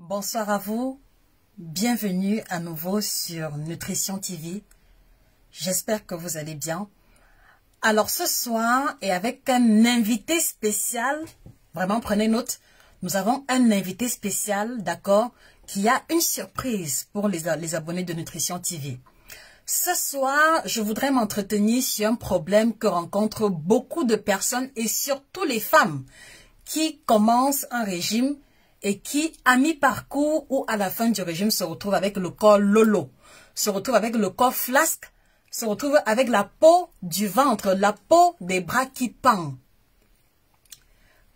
Bonsoir à vous, bienvenue à nouveau sur Nutrition TV. J'espère que vous allez bien. Alors ce soir, et avec un invité spécial, vraiment prenez note, nous avons un invité spécial, d'accord, qui a une surprise pour les abonnés de Nutrition TV. Ce soir, je voudrais m'entretenir sur un problème que rencontrent beaucoup de personnes et surtout les femmes qui commencent un régime et qui, à mi-parcours ou à la fin du régime, se retrouvent avec le corps lolo, se retrouvent avec le corps flasque, se retrouvent avec la peau du ventre, la peau des bras qui pendent.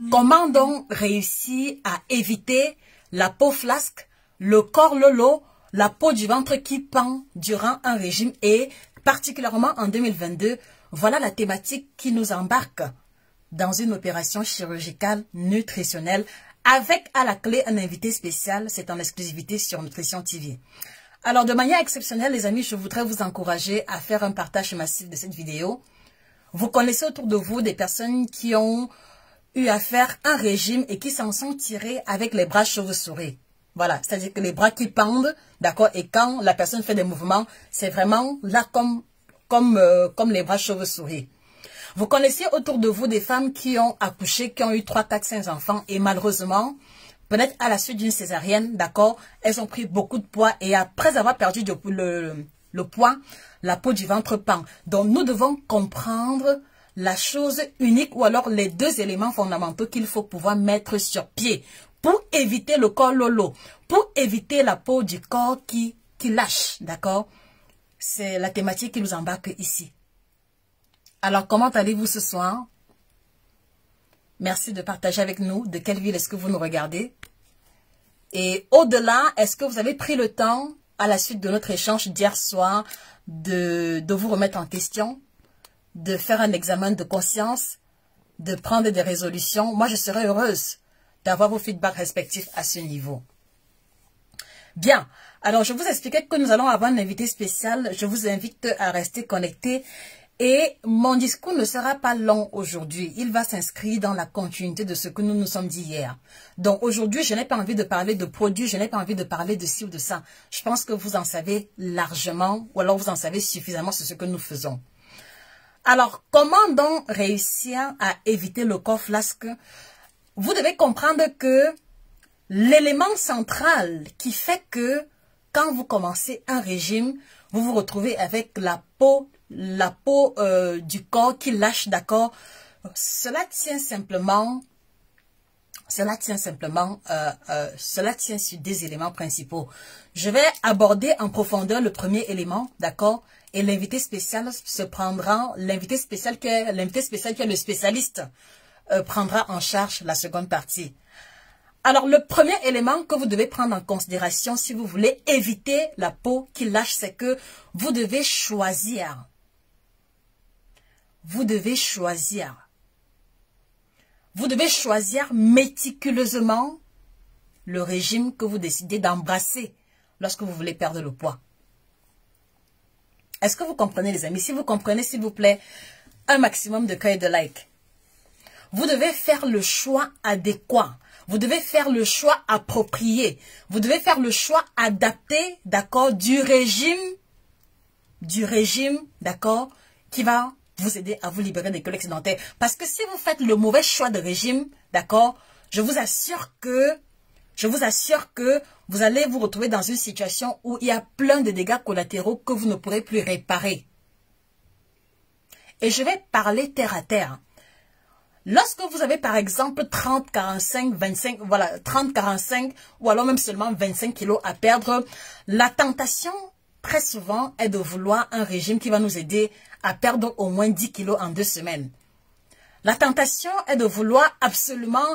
Comment donc réussir à éviter la peau flasque, le corps lolo, la peau du ventre qui pend durant un régime et particulièrement en 2022, voilà la thématique qui nous embarque dans une opération chirurgicale nutritionnelle avec à la clé un invité spécial, c'est en exclusivité sur Nutrition TV. Alors de manière exceptionnelle les amis, je voudrais vous encourager à faire un partage massif de cette vidéo. Vous connaissez autour de vous des personnes qui ont eu à faire un régime et qui s'en sont tirées avec les bras chauve-souris. Voilà, c'est-à-dire que les bras qui pendent, d'accord, et quand la personne fait des mouvements, c'est vraiment là comme les bras chauve-souris. Vous connaissez autour de vous des femmes qui ont accouché, qui ont eu 3, 4, 5 enfants et malheureusement, peut-être à la suite d'une césarienne, d'accord, elles ont pris beaucoup de poids et après avoir perdu le poids, la peau du ventre pend. Donc nous devons comprendre la chose unique ou alors les deux éléments fondamentaux qu'il faut pouvoir mettre sur pied pour éviter le corps lolo, pour éviter la peau du corps qui lâche, d'accord. C'est la thématique qui nous embarque ici. Alors, comment allez-vous ce soir? Merci de partager avec nous. De quelle ville est-ce que vous nous regardez? Et au-delà, est-ce que vous avez pris le temps, à la suite de notre échange d'hier soir, de vous remettre en question, de faire un examen de conscience, de prendre des résolutions? Moi, je serais heureuse d'avoir vos feedbacks respectifs à ce niveau. Bien. Alors, je vous expliquais que nous allons avoir un invité spécial. Je vous invite à rester connectés. Et mon discours ne sera pas long aujourd'hui. Il va s'inscrire dans la continuité de ce que nous nous sommes dit hier. Donc aujourd'hui, je n'ai pas envie de parler de produits, je n'ai pas envie de parler de ci ou de ça. Je pense que vous en savez largement ou alors vous en savez suffisamment sur ce que nous faisons. Alors, comment donc réussir à éviter le corps flasque? Vous devez comprendre que l'élément central qui fait que quand vous commencez un régime, vous vous retrouvez avec la peau du corps qui lâche, d'accord. Cela tient sur des éléments principaux. Je vais aborder en profondeur le premier élément, d'accord, et l'invité spécial l'invité spécial qui est le spécialiste prendra en charge la seconde partie. Alors, le premier élément que vous devez prendre en considération si vous voulez éviter la peau qui lâche, c'est que vous devez choisir. Vous devez choisir méticuleusement le régime que vous décidez d'embrasser lorsque vous voulez perdre le poids. Est-ce que vous comprenez les amis? Si vous comprenez, s'il vous plaît, un maximum de cœur et de like. Vous devez faire le choix adéquat. Vous devez faire le choix approprié. Vous devez faire le choix adapté, d'accord, du régime, d'accord, qui va vous aider à vous libérer des calories excédentaires. Parce que si vous faites le mauvais choix de régime, d'accord, je vous assure que vous allez vous retrouver dans une situation où il y a plein de dégâts collatéraux que vous ne pourrez plus réparer. Et je vais parler terre à terre. Lorsque vous avez par exemple 30, 45, 25, voilà, 30, 45 ou alors même seulement 25 kilos à perdre, la tentation très souvent est de vouloir un régime qui va nous aider à perdre au moins 10 kilos en 2 semaines. La tentation est de vouloir absolument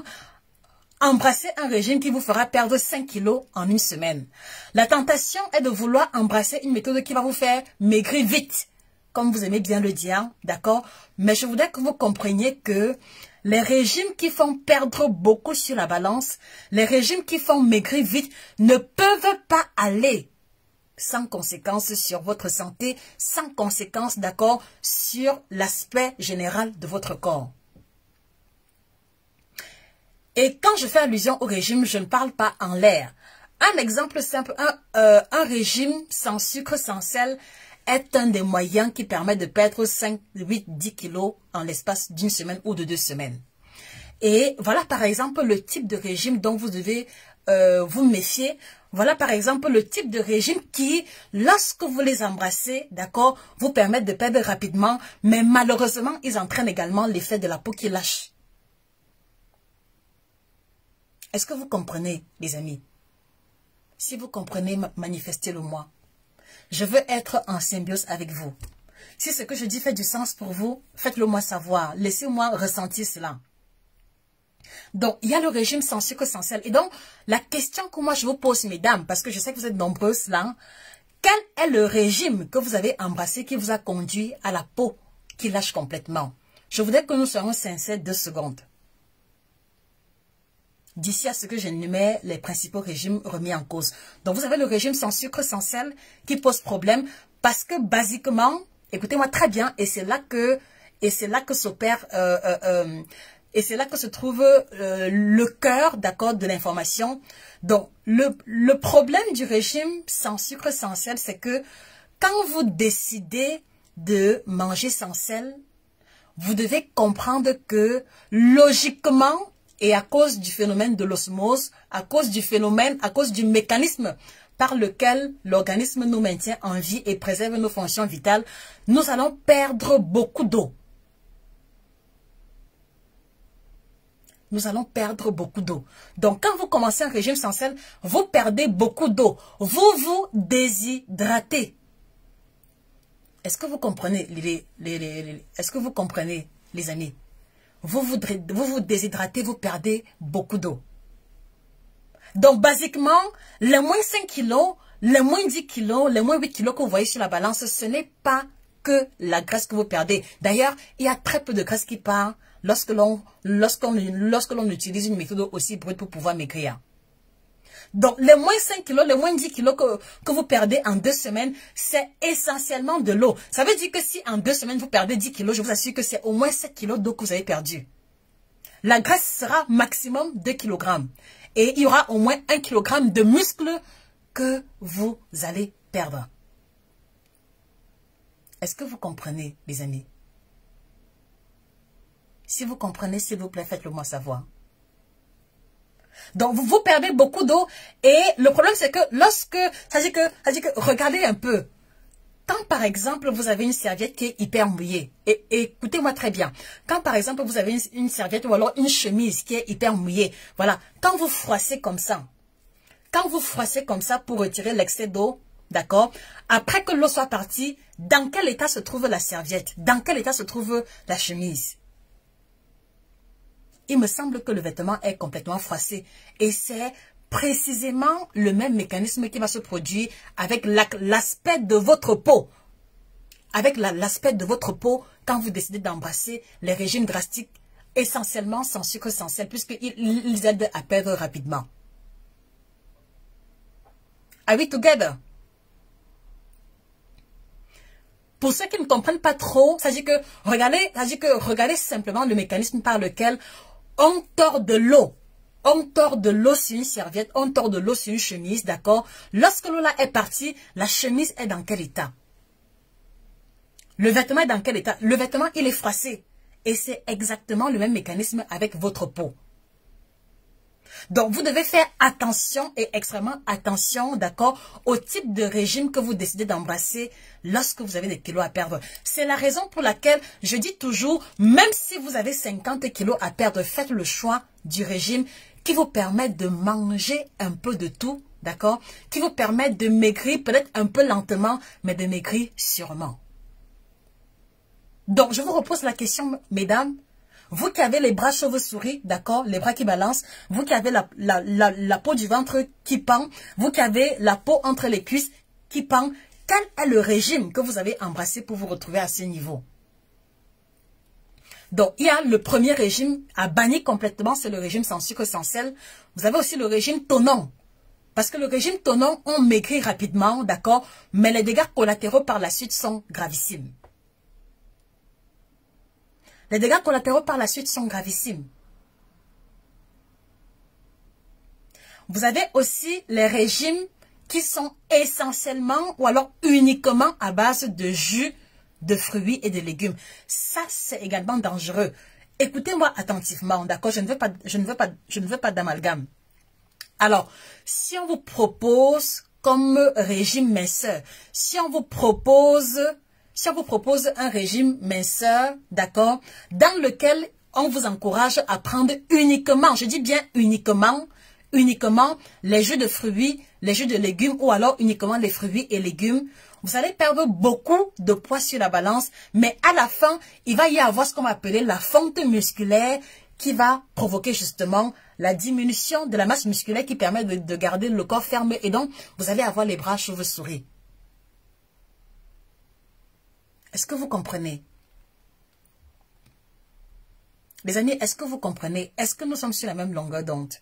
embrasser un régime qui vous fera perdre 5 kilos en 1 semaine. La tentation est de vouloir embrasser une méthode qui va vous faire maigrir vite, comme vous aimez bien le dire, d'accord? Mais je voudrais que vous compreniez que les régimes qui font perdre beaucoup sur la balance, les régimes qui font maigrir vite, ne peuvent pas aller sans conséquence sur votre santé, sans conséquence, d'accord, sur l'aspect général de votre corps. Et quand je fais allusion au régime, je ne parle pas en l'air. Un exemple simple, un régime sans sucre, sans sel est un des moyens qui permet de perdre 5, 8, 10 kilos en l'espace d'une semaine ou de 2 semaines. Et voilà par exemple le type de régime dont vous devez vous méfier. Voilà par exemple le type de régime qui, lorsque vous les embrassez, d'accord, vous permettent de perdre rapidement, mais malheureusement, ils entraînent également l'effet de la peau qui lâche. Est-ce que vous comprenez, les amis? Si vous comprenez, manifestez-le moi. Je veux être en symbiose avec vous. Si ce que je dis fait du sens pour vous, faites-le moi savoir. Laissez-moi ressentir cela. Donc, il y a le régime sans sucre, sans sel. Et donc, la question que moi je vous pose, mesdames, parce que je sais que vous êtes nombreuses là, quel est le régime que vous avez embrassé qui vous a conduit à la peau qui lâche complètement? Je voudrais que nous soyons sincères 2 secondes. D'ici à ce que j'énumère les principaux régimes remis en cause. Donc, vous avez le régime sans sucre, sans sel qui pose problème parce que, basiquement, écoutez-moi très bien, et c'est là que s'opère... et c'est là que se trouve le cœur, d'accord, de l'information. Donc, le problème du régime sans sucre, sans sel, c'est que quand vous décidez de manger sans sel, vous devez comprendre que logiquement, et à cause du phénomène de l'osmose, à cause du mécanisme par lequel l'organisme nous maintient en vie et préserve nos fonctions vitales, nous allons perdre beaucoup d'eau. Nous allons perdre beaucoup d'eau. Donc, quand vous commencez un régime sans sel, vous perdez beaucoup d'eau. Vous vous déshydratez. Est-ce que vous comprenez, est-ce que vous comprenez, les amis? Vous vous déshydratez, vous perdez beaucoup d'eau. Donc, basiquement, les moins 5 kilos, les moins 10 kilos, les moins 8 kilos que vous voyez sur la balance, ce n'est pas que la graisse que vous perdez. D'ailleurs, il y a très peu de graisse qui part lorsque l'on utilise une méthode aussi brute pour pouvoir maigrir. Donc, les moins 5 kilos, les moins 10 kilos que vous perdez en 2 semaines, c'est essentiellement de l'eau. Ça veut dire que si en 2 semaines, vous perdez 10 kilos, je vous assure que c'est au moins 7 kilos d'eau que vous avez perdu. La graisse sera maximum 2 kg. Et il y aura au moins 1 kg de muscle que vous allez perdre. Est-ce que vous comprenez, les amis? Si vous comprenez, s'il vous plaît, faites-le moi savoir. Donc, vous perdez beaucoup d'eau et le problème, c'est que regardez un peu. Quand, par exemple, vous avez une serviette qui est hyper mouillée, et écoutez-moi très bien, quand, par exemple, vous avez une serviette ou alors une chemise qui est hyper mouillée, voilà, quand vous froissez comme ça pour retirer l'excès d'eau, d'accord, après que l'eau soit partie, dans quel état se trouve la serviette? Dans quel état se trouve la chemise? Il me semble que le vêtement est complètement froissé. Et c'est précisément le même mécanisme qui va se produire avec l'aspect de votre peau. Avec l'aspect de votre peau quand vous décidez d'embrasser les régimes drastiques, essentiellement sans sucre, sans sel, puisqu'ils aident à perdre rapidement. Are we together? Pour ceux qui ne comprennent pas trop, ça dit que regardez simplement le mécanisme par lequel on tord de l'eau. On tord de l'eau sur une serviette, on tord de l'eau sur une chemise, d'accord? Lorsque l'eau là est partie, la chemise est dans quel état? Le vêtement est dans quel état? Le vêtement, il est froissé. Et c'est exactement le même mécanisme avec votre peau. Donc, vous devez faire attention et extrêmement attention, d'accord, au type de régime que vous décidez d'embrasser lorsque vous avez des kilos à perdre. C'est la raison pour laquelle je dis toujours, même si vous avez 50 kilos à perdre, faites le choix du régime qui vous permet de manger un peu de tout, d'accord, qui vous permet de maigrir peut-être un peu lentement, mais de maigrir sûrement. Donc, je vous repose la question, mesdames. Vous qui avez les bras chauve-souris, d'accord, les bras qui balancent, vous qui avez la peau du ventre qui pend, vous qui avez la peau entre les cuisses qui pend, quel est le régime que vous avez embrassé pour vous retrouver à ce niveau? Donc, il y a le premier régime à bannir complètement, c'est le régime sans sucre, sans sel. Vous avez aussi le régime tonnant. Parce que le régime tonnant, on maigrit rapidement, d'accord, mais les dégâts collatéraux par la suite sont gravissimes. Les dégâts collatéraux par la suite sont gravissimes. Vous avez aussi les régimes qui sont essentiellement ou alors uniquement à base de jus, de fruits et de légumes. Ça, c'est également dangereux. Écoutez-moi attentivement, d'accord? Je ne veux pas d'amalgame. Alors, si on vous propose comme régime minceur, si on vous propose un régime minceur, d'accord, dans lequel on vous encourage à prendre uniquement, je dis bien uniquement les jus de fruits, les jus de légumes ou alors uniquement les fruits et légumes, vous allez perdre beaucoup de poids sur la balance, mais à la fin, il va y avoir ce qu'on va appeler la fonte musculaire qui va provoquer justement la diminution de la masse musculaire qui permet de garder le corps ferme et donc vous allez avoir les bras chauve-souris. Est-ce que vous comprenez? Les amis, est-ce que vous comprenez? Est-ce que nous sommes sur la même longueur d'onde?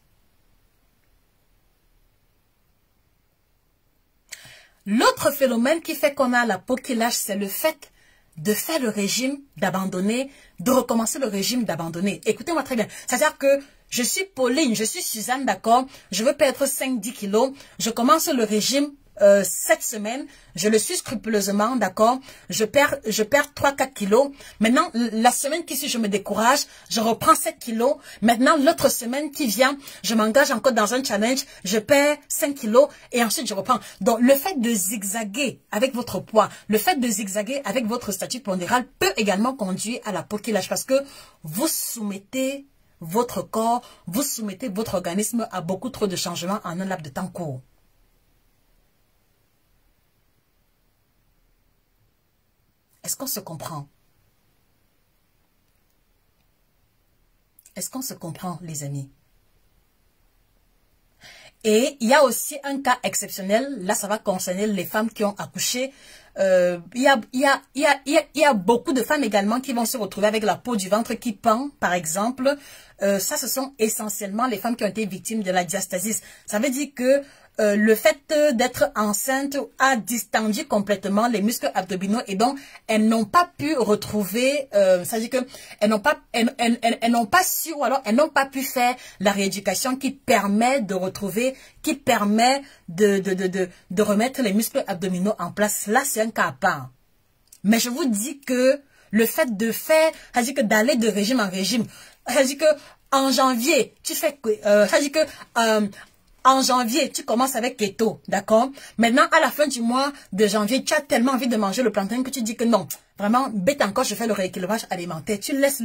L'autre phénomène qui fait qu'on a la peau qui lâche, c'est le fait de faire le régime, d'abandonner, de recommencer le régime, d'abandonner. Écoutez-moi très bien. C'est-à-dire que je suis Pauline, je suis Suzanne, d'accord? Je veux perdre 5-10 kilos. Je commence le régime cette semaine. Je le suis scrupuleusement, d'accord? Je perds 3-4 kilos. Maintenant, la semaine qui suit, je me décourage. Je reprends 7 kilos. Maintenant, l'autre semaine qui vient, je m'engage encore dans un challenge. Je perds 5 kilos et ensuite je reprends. Donc, le fait de zigzaguer avec votre poids, le fait de zigzaguer avec votre statut pondéral peut également conduire à la peau qui lâche parce que vous soumettez votre corps, vous soumettez votre organisme à beaucoup trop de changements en un laps de temps court. Est-ce qu'on se comprend? Est-ce qu'on se comprend, les amis? Et il y a aussi un cas exceptionnel. Là, ça va concerner les femmes qui ont accouché. Il y a beaucoup de femmes également qui vont se retrouver avec la peau du ventre qui pend, par exemple. Ça, ce sont essentiellement les femmes qui ont été victimes de la diastasis. Ça veut dire que le fait d'être enceinte a distendu complètement les muscles abdominaux et donc elles n'ont pas pu retrouver, ça veut dire que elles n'ont pas su ou alors elles n'ont pas pu faire la rééducation qui permet de retrouver, qui permet de remettre les muscles abdominaux en place. Là, c'est un cas à part. Mais je vous dis que le fait de faire, ça veut dire que d'aller de régime en régime, ça veut dire que en janvier, tu fais, ça veut dire que en janvier, tu commences avec keto, d'accord? Maintenant, à la fin du mois de janvier, tu as tellement envie de manger le plantain que tu dis que non, vraiment, bête encore, je fais le rééquilibrage alimentaire. Tu laisses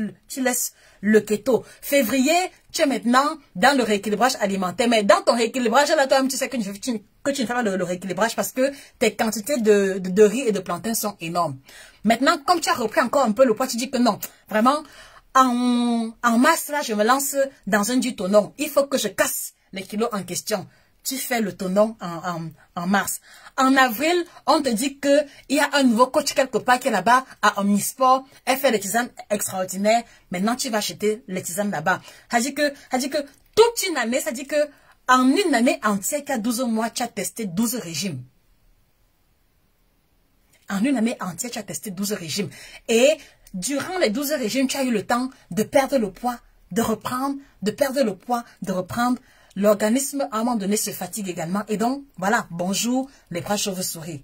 le keto. Février, tu es maintenant dans le rééquilibrage alimentaire. Mais dans ton rééquilibrage, là, toi-même, tu sais que tu ne fais pas le rééquilibrage parce que tes quantités de riz et de plantain sont énormes. Maintenant, comme tu as repris encore un peu le poids, tu dis que non, vraiment, en mars, là, je me lance dans un du tonneau. Il faut que je casse les kilos en question. Tu fais le tonneau en mars. En avril, on te dit que il y a un nouveau coach quelque part qui est là-bas à Omnisport. Elle fait des tisanes extraordinaires. Maintenant, tu vas acheter les tisanes là-bas. Ça dit que toute une année, ça dit que en une année entière, qui a 12 mois, tu as testé 12 régimes. En une année entière, tu as testé 12 régimes. Et durant les 12 régimes, tu as eu le temps de perdre le poids, de reprendre, de perdre le poids, de reprendre. L'organisme, à un moment donné, se fatigue également. Et donc, voilà, bonjour, les bras chauve-souris.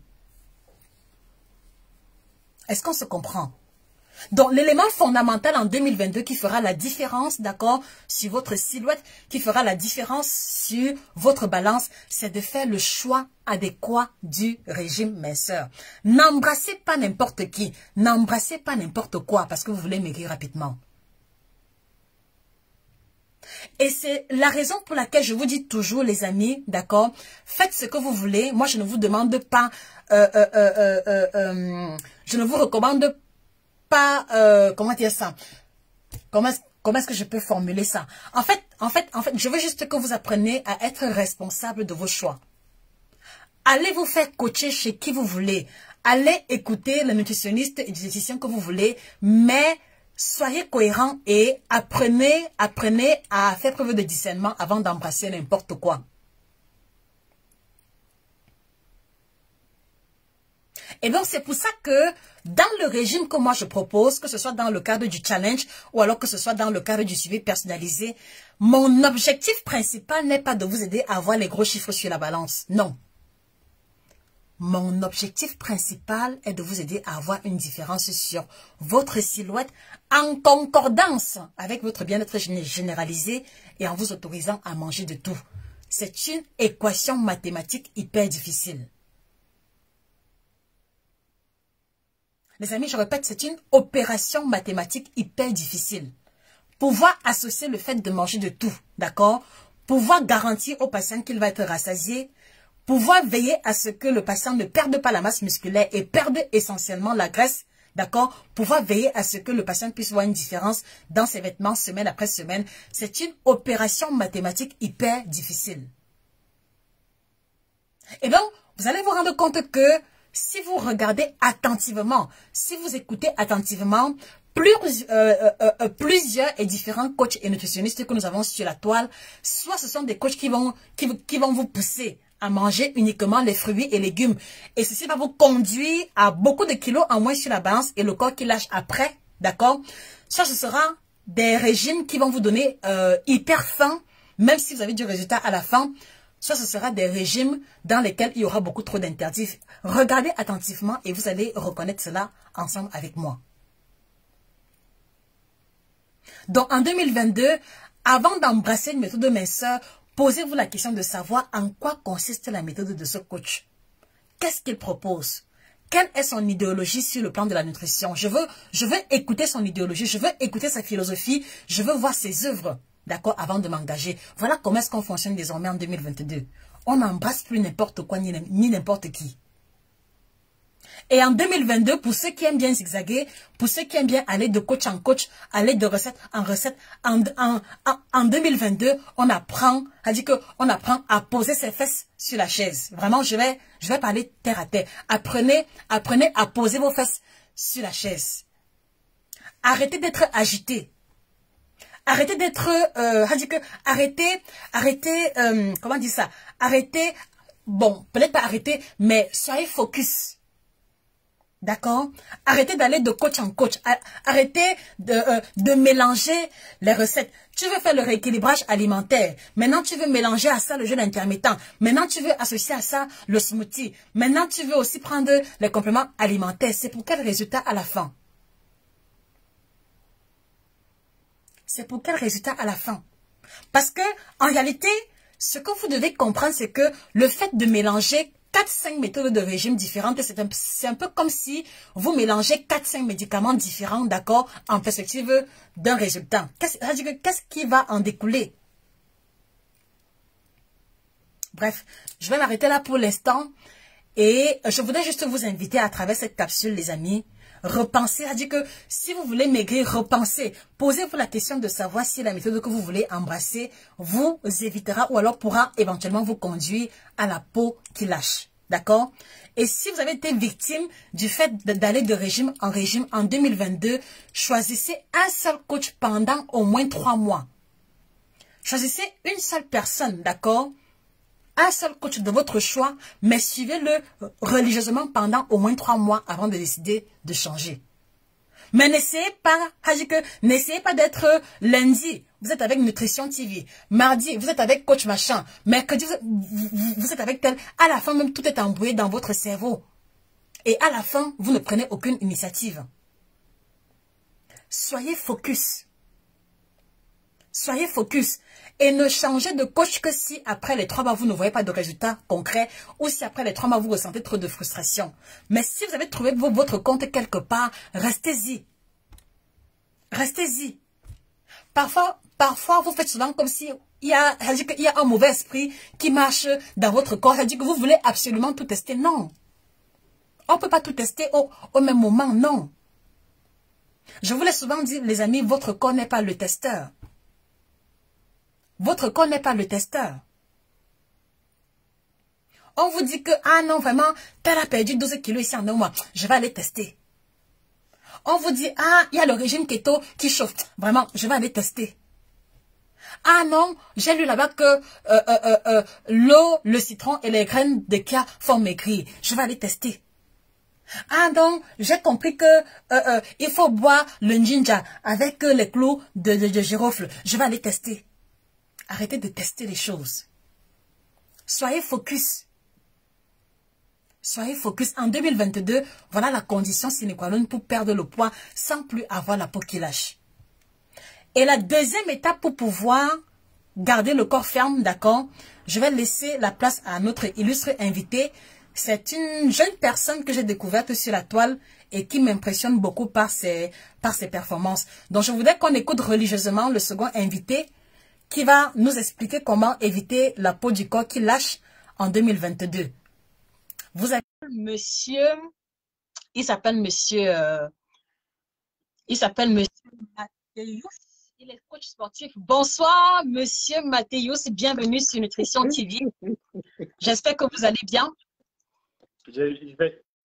Est-ce qu'on se comprend? Donc, l'élément fondamental en 2022 qui fera la différence, d'accord, sur votre silhouette, qui fera la différence sur votre balance, c'est de faire le choix adéquat du régime minceur. N'embrassez pas n'importe qui, n'embrassez pas n'importe quoi parce que vous voulez maigrir rapidement. Et c'est la raison pour laquelle je vous dis toujours, les amis, d'accord, faites ce que vous voulez. Moi, je ne vous demande pas, je ne vous recommande pas, comment dire ça, comment est-ce que je peux formuler ça? En fait, je veux juste que vous appreniez à être responsable de vos choix. Allez vous faire coacher chez qui vous voulez. Allez écouter le nutritionniste et diététicien que vous voulez, mais soyez cohérents et apprenez à faire preuve de discernement avant d'embrasser n'importe quoi. Et donc, c'est pour ça que dans le régime que moi je propose, que ce soit dans le cadre du challenge ou alors que ce soit dans le cadre du suivi personnalisé, mon objectif principal n'est pas de vous aider à avoir les gros chiffres sur la balance. Non. Mon objectif principal est de vous aider à avoir une différence sur votre silhouette en concordance avec votre bien-être généralisé et en vous autorisant à manger de tout. C'est une équation mathématique hyper difficile. Les amis, je répète, c'est une opération mathématique hyper difficile. Pouvoir associer le fait de manger de tout, d'accord? Pouvoir garantir au patient qu'il va être rassasié. Pouvoir veiller à ce que le patient ne perde pas la masse musculaire et perde essentiellement la graisse, d'accord? Pouvoir veiller à ce que le patient puisse voir une différence dans ses vêtements semaine après semaine. C'est une opération mathématique hyper difficile. Et donc, vous allez vous rendre compte que si vous regardez attentivement, si vous écoutez attentivement, plusieurs et différents coachs et nutritionnistes que nous avons sur la toile, soit ce sont des coachs qui vont vous pousser à manger uniquement les fruits et légumes. Et ceci va vous conduire à beaucoup de kilos en moins sur la balance et le corps qui lâche après, d'accord? Soit ce sera des régimes qui vont vous donner hyper faim, même si vous avez du résultat à la fin. Soit ce sera des régimes dans lesquels il y aura beaucoup trop d'interdits. Regardez attentivement et vous allez reconnaître cela ensemble avec moi. Donc en 2022, avant d'embrasser une méthode de minceur, posez-vous la question de savoir en quoi consiste la méthode de ce coach. Qu'est-ce qu'il propose? Quelle est son idéologie sur le plan de la nutrition? Je veux écouter son idéologie, je veux écouter sa philosophie, je veux voir ses œuvres. D'accord, avant de m'engager. Voilà comment est-ce qu'on fonctionne désormais en 2022. On n'embrasse plus n'importe quoi ni n'importe qui. Et en 2022, pour ceux qui aiment bien zigzaguer, pour ceux qui aiment bien aller de coach en coach, aller de recette en recette, en 2022, on apprend à poser ses fesses sur la chaise. Vraiment, je vais parler terre à terre. Apprenez à poser vos fesses sur la chaise. Arrêtez d'être agité. Arrêtez d'être, comment dire ça? Arrêtez, bon, peut-être pas arrêtez, mais soyez focus. D'accord? Arrêtez d'aller de coach en coach. Arrêtez de mélanger les recettes. Tu veux faire le rééquilibrage alimentaire. Maintenant, tu veux mélanger à ça le jeûne intermittent. Maintenant, tu veux associer à ça le smoothie. Maintenant, tu veux aussi prendre les compléments alimentaires. C'est pour quel résultat à la fin? C'est pour quel résultat à la fin? Parce que, en réalité, ce que vous devez comprendre, c'est que le fait de mélanger 4-5 méthodes de régime différentes, c'est un peu comme si vous mélangez 4-5 médicaments différents, d'accord, en perspective d'un résultat. Qu'est-ce qui va en découler? Bref, je vais m'arrêter là pour l'instant et je voudrais juste vous inviter à travers cette capsule, les amis, repensez, c'est-à-dire que si vous voulez maigrir, repensez. Posez-vous la question de savoir si la méthode que vous voulez embrasser vous évitera ou alors pourra éventuellement vous conduire à la peau qui lâche. D'accord? Et si vous avez été victime du fait d'aller de régime en 2022, choisissez un seul coach pendant au moins 3 mois. Choisissez une seule personne, d'accord? Un seul coach de votre choix, mais suivez-le religieusement pendant au moins 3 mois avant de décider de changer. Mais n'essayez pas d'être lundi, vous êtes avec Nutrition TV. Mardi, vous êtes avec coach machin. Mercredi, vous êtes avec tel. À la fin, même tout est embrouillé dans votre cerveau. Et à la fin, vous ne prenez aucune initiative. Soyez focus. Soyez focus. Et ne changez de coach que si après les 3 mois, vous ne voyez pas de résultats concrets ou si après les 3 mois, vous ressentez trop de frustration. Mais si vous avez trouvé votre compte quelque part, restez-y. Restez-y. Parfois, vous faites souvent comme si il y a un mauvais esprit qui marche dans votre corps. C'est-à-dire que vous voulez absolument tout tester. Non. On ne peut pas tout tester au même moment. Non. Je vous l'ai souvent dit, les amis, votre corps n'est pas le testeur. Votre corps n'est pas le testeur. On vous dit que, ah non, vraiment, tel a perdu 12 kilos ici en un mois. Je vais aller tester. On vous dit, ah, il y a le régime keto qui chauffe. Vraiment, je vais aller tester. Ah non, j'ai lu là-bas que l'eau, le citron et les graines de chia font maigrir. Je vais aller tester. Ah donc, j'ai compris que il faut boire le ninja avec les clous de girofle. Je vais aller tester. Arrêtez de tester les choses. Soyez focus. Soyez focus. En 2022, voilà la condition sine qua non pour perdre le poids sans plus avoir la peau qui lâche. Et la deuxième étape pour pouvoir garder le corps ferme, d'accord, je vais laisser la place à notre illustre invité. C'est une jeune personne que j'ai découverte sur la toile et qui m'impressionne beaucoup par ses performances. Donc, je voudrais qu'on écoute religieusement le second invité qui va nous expliquer comment éviter la peau du corps qui lâche en 2022. Vous avez monsieur, il s'appelle monsieur Mathéus, il est coach sportif. Bonsoir, monsieur Mathéus, bienvenue sur Nutrition TV. J'espère que vous allez bien.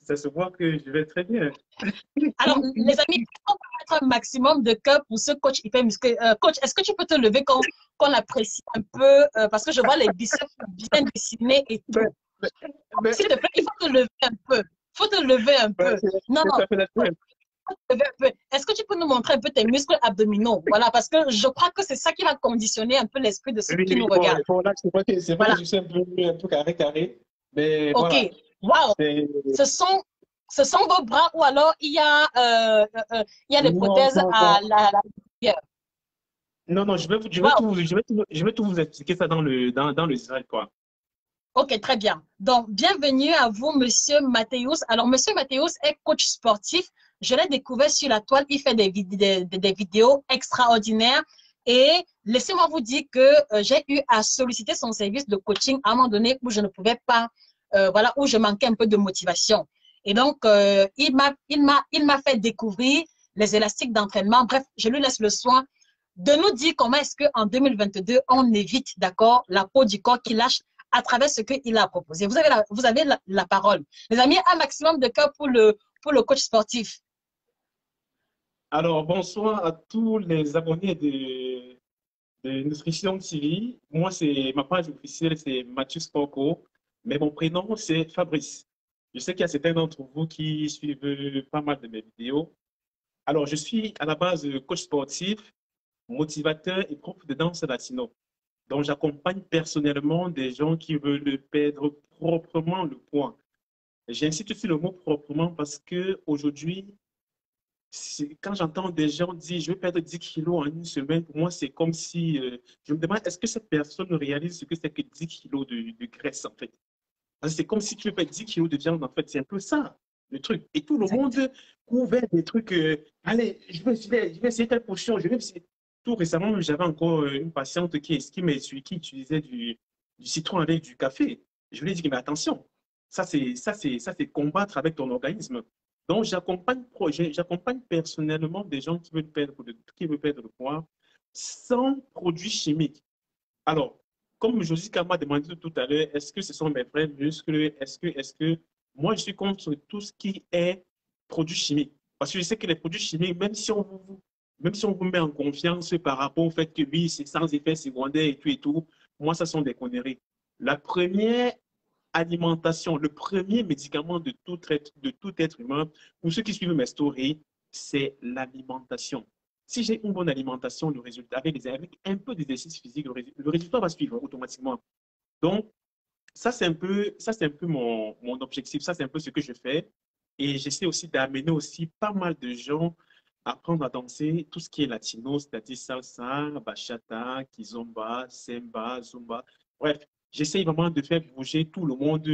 Ça se voit que je vais très bien. Alors, les amis, on peut mettre un maximum de cœur pour ce coach hyper musclé. Coach, est-ce que tu peux te lever qu'on apprécie un peu parce que je vois les biceps bien dessinés et tout. S'il te plaît, il faut te lever un peu. Il faut te lever un peu. Non, est-ce que tu peux nous montrer un peu tes muscles abdominaux? Voilà, parce que je crois que c'est ça qui va conditionner un peu l'esprit de ceux qui nous regardent. C'est vrai que je suis un peu carré. Mais ok, voilà. Wow. Ce sont vos bras ou alors il y a des prothèses à la Non, je vais tout vous expliquer ça dans le slide, quoi. Ok, très bien. Donc, bienvenue à vous, monsieur Mathéus. Alors, monsieur Mathéus est coach sportif. Je l'ai découvert sur la toile. Il fait des vidéos extraordinaires. Et laissez-moi vous dire que j'ai eu à solliciter son service de coaching à un moment donné où je ne pouvais pas, voilà, où je manquais un peu de motivation. Et donc, il m'a fait découvrir les élastiques d'entraînement. Bref, je lui laisse le soin de nous dire comment est-ce qu'en 2022, on évite, d'accord, la peau du corps qui lâche à travers ce qu'il a proposé. Vous avez la parole. Les amis, un maximum de cœur pour le coach sportif. Alors, bonsoir à tous les abonnés de Nutrition TV. Moi, ma page officielle, c'est Mathieu Sporco, mais mon prénom, c'est Fabrice. Je sais qu'il y a certains d'entre vous qui suivent pas mal de mes vidéos. Alors, je suis à la base coach sportif, motivateur et prof de danse latino. Donc, j'accompagne personnellement des gens qui veulent perdre proprement le poids. J'insiste sur le mot proprement parce qu'aujourd'hui, quand j'entends des gens dire je vais perdre 10 kilos en une semaine, pour moi, c'est comme si je me demande est-ce que cette personne réalise ce que c'est que 10 kilos de graisse en fait. C'est comme si tu veux perdre 10 kilos de viande en fait. C'est un peu ça le truc. Et tout le monde court vers des trucs. Allez, je vais essayer telle potion. Je vais essayer. Tout récemment, j'avais encore une patiente qui utilisait du citron avec du café. Je lui ai dit, mais attention, ça c'est combattre avec ton organisme. Donc, j'accompagne personnellement des gens qui veulent perdre le poids sans produits chimiques. Alors, comme Josica m'a demandé tout à l'heure, est-ce que ce sont mes vrais muscles? Est-ce que moi, je suis contre tout ce qui est produits chimiques. Parce que je sais que les produits chimiques, même si on vous met en confiance par rapport au fait que oui, c'est sans effet secondaire et tout, moi, ça sont des conneries. La première alimentation, le premier médicament de tout être humain, pour ceux qui suivent mes stories, c'est l'alimentation. Si j'ai une bonne alimentation, le résultat, avec un peu d'exercice physique, le résultat va suivre automatiquement. Donc, ça, c'est un peu mon objectif. Ça, c'est un peu ce que je fais. Et j'essaie aussi d'amener aussi pas mal de gens à apprendre à danser tout ce qui est latino, c'est-à-dire salsa, bachata, kizomba, semba, zumba. Bref, j'essaie vraiment de faire bouger tout le monde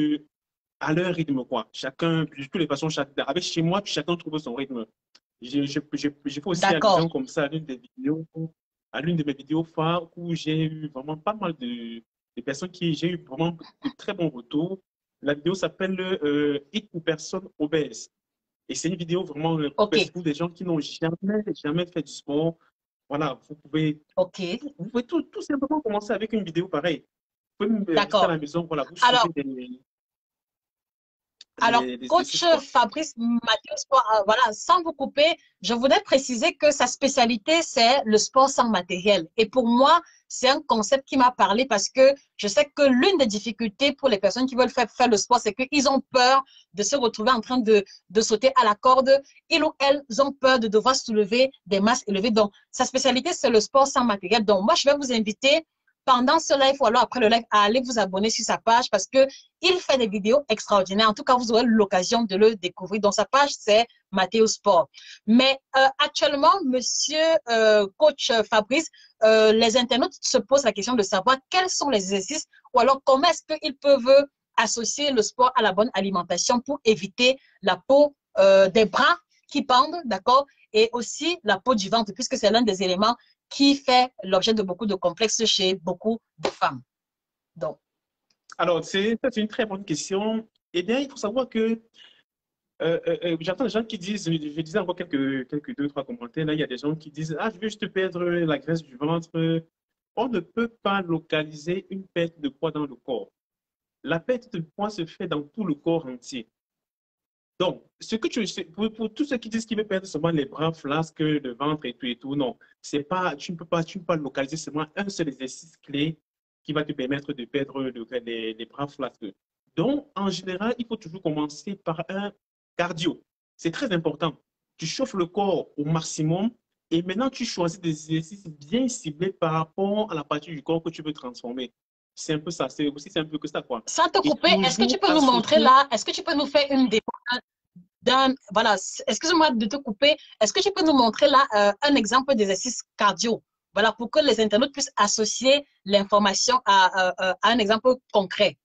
à leur rythme, quoi. Chacun, de toutes les façons, avec chez moi, chacun trouve son rythme. Je fais aussi allusion comme ça à l'une de mes vidéos phares où j'ai eu vraiment pas mal de personnes j'ai eu vraiment de très bons retours. La vidéo s'appelle Hit pour personnes obèses. Et c'est une vidéo vraiment pour des gens qui n'ont jamais fait du sport. Voilà, vous pouvez tout simplement commencer avec une vidéo pareille. Vous pouvez me à la maison, voilà, vous suivez Alors, l'exercice, coach quoi. Fabrice Mathieu Sport, voilà, sans vous couper, je voudrais préciser que sa spécialité, c'est le sport sans matériel. Et pour moi, c'est un concept qui m'a parlé parce que je sais que l'une des difficultés pour les personnes qui veulent faire le sport, c'est qu'ils ont peur de se retrouver en train de sauter à la corde. Ils ou elles ont peur de devoir soulever des masses élevées. Donc, sa spécialité, c'est le sport sans matériel. Donc, moi, je vais vous inviter pendant ce live ou alors après le live à aller vous abonner sur sa page parce que il fait des vidéos extraordinaires. En tout cas, vous aurez l'occasion de le découvrir. Donc, sa page, c'est Mathéo Sport. Mais actuellement, monsieur coach Fabrice, les internautes se posent la question de savoir quels sont les exercices ou alors comment est-ce qu'ils peuvent associer le sport à la bonne alimentation pour éviter la peau des bras qui pendent, d'accord, et aussi la peau du ventre, puisque c'est l'un des éléments qui fait l'objet de beaucoup de complexes chez beaucoup de femmes. Donc, Alors, c'est une très bonne question. Eh bien, il faut savoir que j'entends des gens qui disent, je disais encore quelques deux, trois commentaires, là, il y a des gens qui disent, ah, je veux juste perdre la graisse du ventre. On ne peut pas localiser une perte de poids dans le corps. La perte de poids se fait dans tout le corps entier. Donc, pour tous ceux qui disent qu'ils veulent perdre seulement les bras flasques, le ventre et tout, non. C'est pas, tu ne peux pas localiser seulement un seul exercice clé qui va te permettre de perdre les bras flasques. Donc, en général, il faut toujours commencer par un cardio. C'est très important. Tu chauffes le corps au maximum et maintenant tu choisis des exercices bien ciblés par rapport à la partie du corps que tu veux transformer. C'est un peu ça. C'est aussi simple que ça, quoi. sans te Et couper, est-ce que tu toujours peux nous montrer associer. là, est-ce que tu peux nous faire une démo d'un, voilà, excuse-moi de te couper, est-ce que tu peux nous montrer là un exemple d'exercice cardio, voilà, pour que les internautes puissent associer l'information à un exemple concret.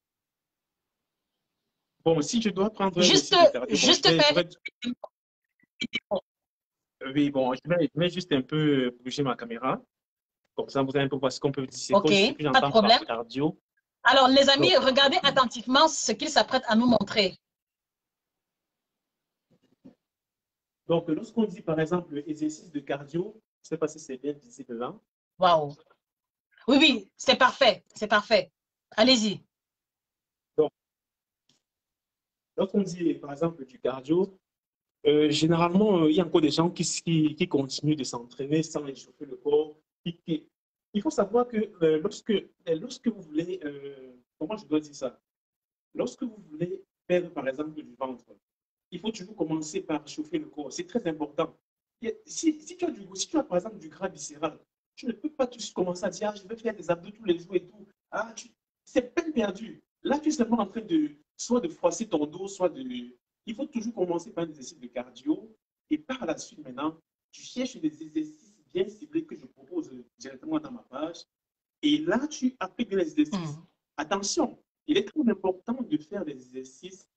Bon, si je dois prendre un Juste, exercice de cardio, bon, juste faire, oui, bon, je vais juste un peu bouger ma caméra. Comme ça, vous allez un peu voir ce qu'on peut dire, ok, ce que pas de j'entends par problème. cardio. Alors, les amis, Donc, regardez attentivement ce qu'il s'apprête à nous montrer. donc lorsqu'on dit, par exemple, exercice de cardio, je ne sais pas si c'est bien visible là. Waouh. Oui, oui, c'est parfait, c'est parfait. Allez-y. Donc, lorsqu'on dit, par exemple, du cardio, généralement, il y a encore des gens qui continuent de s'entraîner sans échauffer le corps. Il faut savoir que lorsque vous voulez, comment je dois dire ça? Lorsque vous voulez perdre, par exemple, du ventre, il faut toujours commencer par chauffer le corps. C'est très important. Si tu as, par exemple, du gras viscéral, tu ne peux pas tout de suite commencer à dire, ah, je vais faire des abdos tous les jours et tout. Ah, c'est peine perdue. Là, tu es seulement en train soit de froisser ton dos, soit de. Il faut toujours commencer par un exercice de cardio. Et par la suite, maintenant, tu cherches des exercices bien ciblés que je propose directement dans ma page. Et là, tu appliques les exercices. Mm. Attention, il est très important de faire des exercices,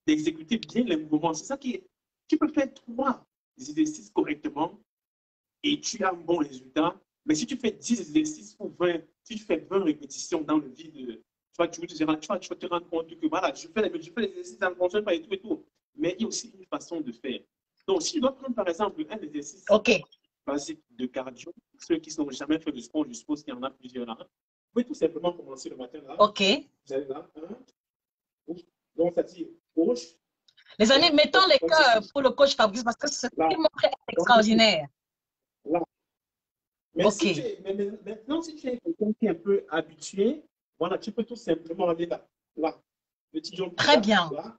d'exécuter bien les mouvements. C'est ça qui est. Tu peux faire 3 exercices correctement et tu as un bon résultat. Mais si tu fais 10 exercices ou 20, si tu fais 20 répétitions dans le vide, tu vas te rendre compte que voilà, je fais les exercices, ça ne fonctionne pas et tout et tout. Mais il y a aussi une façon de faire. Donc, si tu dois prendre par exemple un exercice Ok, basique de cardio, ceux qui n'ont jamais fait de sport, je suppose qu'il y en a plusieurs là. Vous pouvez tout simplement commencer le matin là. ok. Vous allez là, donc ça dit gauche, Les amis, droite, mettons les comme cœurs ceci. pour le coach Fabrice parce que ce Là, qu'il montre est donc ici, extraordinaire. là. Mais Ok, si tu es, mais maintenant, si tu es quelqu'un qui est un peu habitué, voilà, tu peux tout simplement aller là, là, petit jambe très là, bien. là,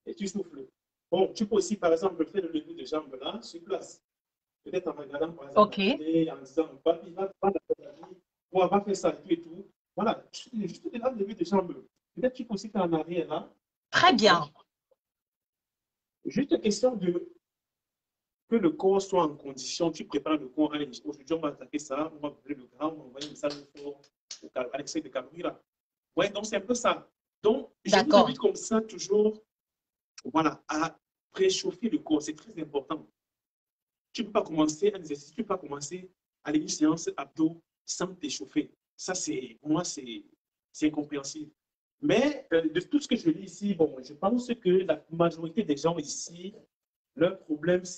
et tu souffles. Bon, tu peux aussi, par exemple, faire le lever de jambes là, sur place. Peut-être en regardant, par exemple, Ok, la télé, en disant, papi, va faire ça et tout. Voilà, juste de là, lever de jambes. Peut-être tu peux aussi faire en arrière là, très comme ça. bien. Juste question de que le corps soit en condition, tu prépares le corps, allez, aujourd'hui on va attaquer ça, on va brûler le gras, on va envoyer ça à l'excès de calories là. Ouais, donc c'est un peu ça. Donc, je vous D'accord. invite comme ça toujours, voilà, à préchauffer le corps, c'est très important. Tu ne peux pas commencer un exercice, tu ne peux pas commencer à une séance abdos sans t'échauffer. Ça, pour moi, c'est incompréhensible. Mais de tout ce que je lis ici, bon, je pense que la majorité des gens ici, leur problème, tout